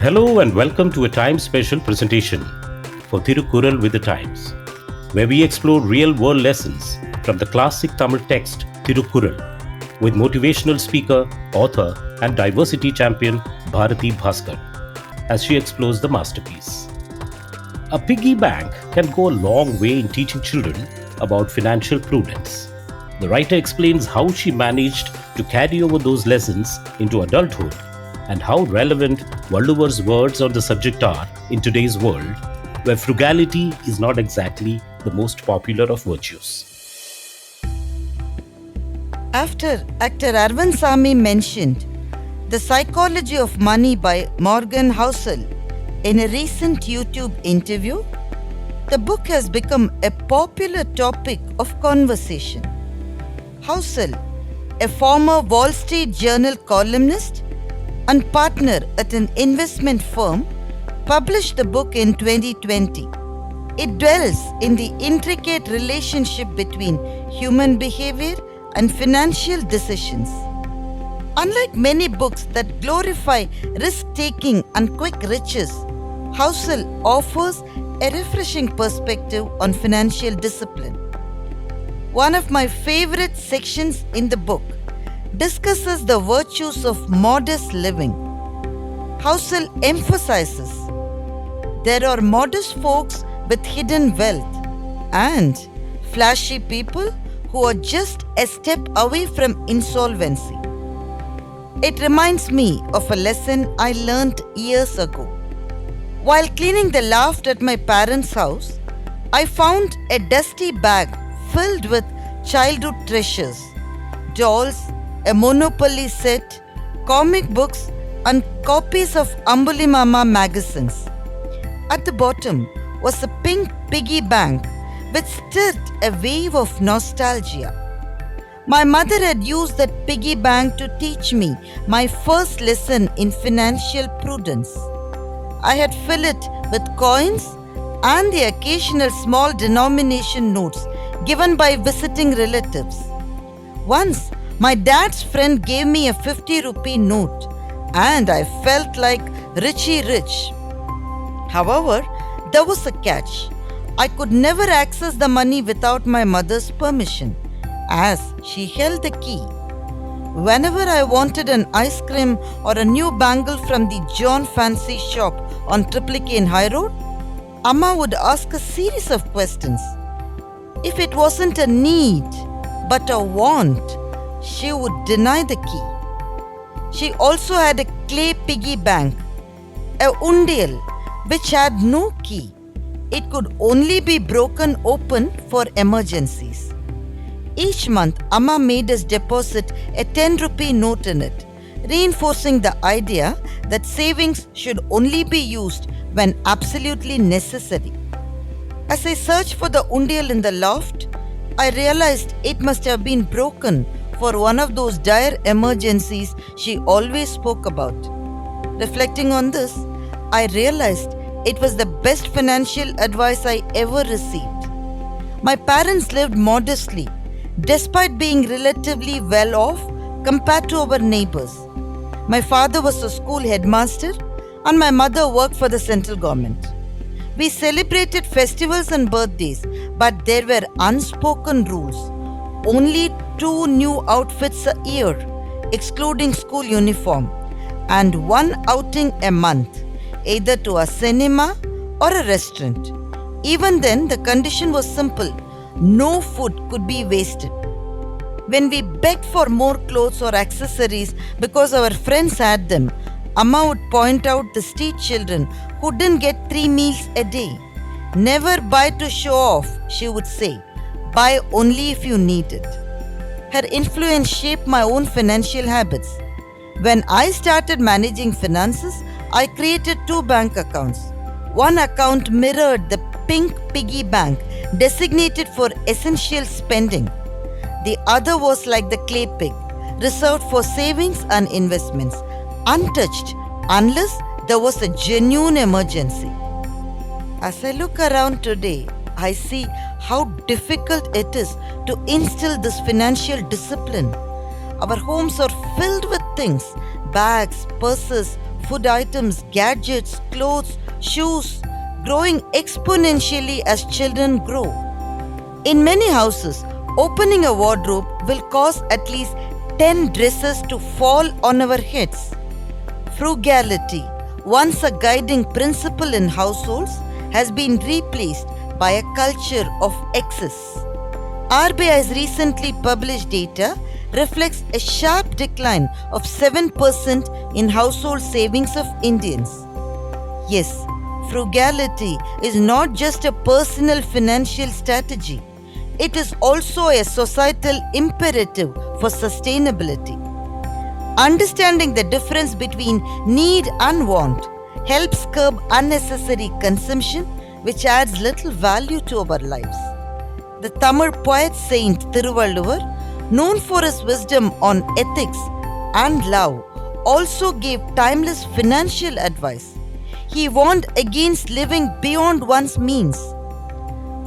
Hello and welcome to a time special presentation for Thirukkural with the Times, where we explore real world lessons from the classic Tamil text Thirukkural with motivational speaker, author, and diversity champion Bharathi Baskar as she explores the masterpiece. A piggy bank can go a long way in teaching children about financial prudence. The writer explains how she managed to carry over those lessons into adulthood and how relevant Valluvar's words on the subject are in today's world, where frugality is not exactly the most popular of virtues. After actor Arvind Sami mentioned The Psychology of Money by Morgan Housel in a recent YouTube interview, the book has become a popular topic of conversation. Housel, a former Wall Street Journal columnist and partner at an investment firm, published the book in 2020. It dwells in the intricate relationship between human behavior and financial decisions. Unlike many books that glorify risk-taking and quick riches, Housel offers a refreshing perspective on financial discipline. One of my favorite sections in the book discusses the virtues of modest living. Housel emphasizes there are modest folks with hidden wealth and flashy people who are just a step away from insolvency. It reminds me of a lesson I learned years ago. While cleaning the loft at my parents' house, I found a dusty bag filled with childhood treasures, dolls, a Monopoly set, comic books, and copies of Ambuli Mama magazines. At the bottom was a pink piggy bank which stirred a wave of nostalgia. My mother had used that piggy bank to teach me my first lesson in financial prudence. I had filled it with coins and the occasional small denomination notes given by visiting relatives. Once, my dad's friend gave me a 50 rupee note and I felt like Richie Rich. However, there was a catch. I could never access the money without my mother's permission, as she held the key. Whenever I wanted an ice cream or a new bangle from the John Fancy shop on Triplicane High Road, Amma would ask a series of questions. If it wasn't a need, but a want, she would deny the key. She also had a clay piggy bank, a undial, which had no key. It could only be broken open for emergencies. Each month, Amma made us deposit a 10 rupee note in it, reinforcing the idea that savings should only be used when absolutely necessary. As I searched for the undial in the loft, I realized it must have been broken for one of those dire emergencies she always spoke about. Reflecting on this, I realized it was the best financial advice I ever received. My parents lived modestly, despite being relatively well off compared to our neighbors. My father was a school headmaster and my mother worked for the central government. We celebrated festivals and birthdays, but there were unspoken rules. Only 2 new outfits a year, excluding school uniform, and 1 outing a month, either to a cinema or a restaurant. Even then, the condition was simple: no food could be wasted. When we begged for more clothes or accessories because our friends had them, Amma would point out the street children who didn't get 3 meals a day. Never buy to show off, she would say. Buy only if you need it. Her influence shaped my own financial habits. When I started managing finances, I created 2 bank accounts. One account mirrored the pink piggy bank designated for essential spending. The other was like the clay pig, reserved for savings and investments, untouched unless there was a genuine emergency. As I look around today, I see how difficult it is to instill this financial discipline. Our homes are filled with things, bags, purses, food items, gadgets, clothes, shoes, growing exponentially as children grow. In many houses, opening a wardrobe will cause at least 10 dresses to fall on our heads. Frugality, once a guiding principle in households, has been replaced by a culture of excess. RBI's recently published data reflects a sharp decline of 7% in household savings of Indians. Yes, frugality is not just a personal financial strategy, it is also a societal imperative for sustainability. Understanding the difference between need and want helps curb unnecessary consumption, which adds little value to our lives. The Tamil poet saint Thiruvalluvar, known for his wisdom on ethics and love, also gave timeless financial advice. He warned against living beyond one's means.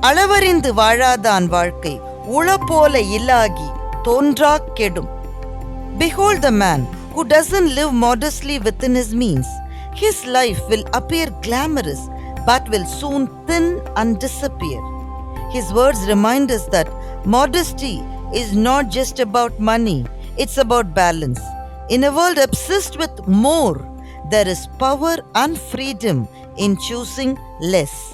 Alavarindhu Vaazhaadhaan Vaazhkkai, Ulapola Illaagi, Thondraak Kedum. Behold the man who doesn't live modestly within his means. His life will appear glamorous but will soon thin and disappear. His words remind us that modesty is not just about money, it's about balance. In a world obsessed with more, there is power and freedom in choosing less.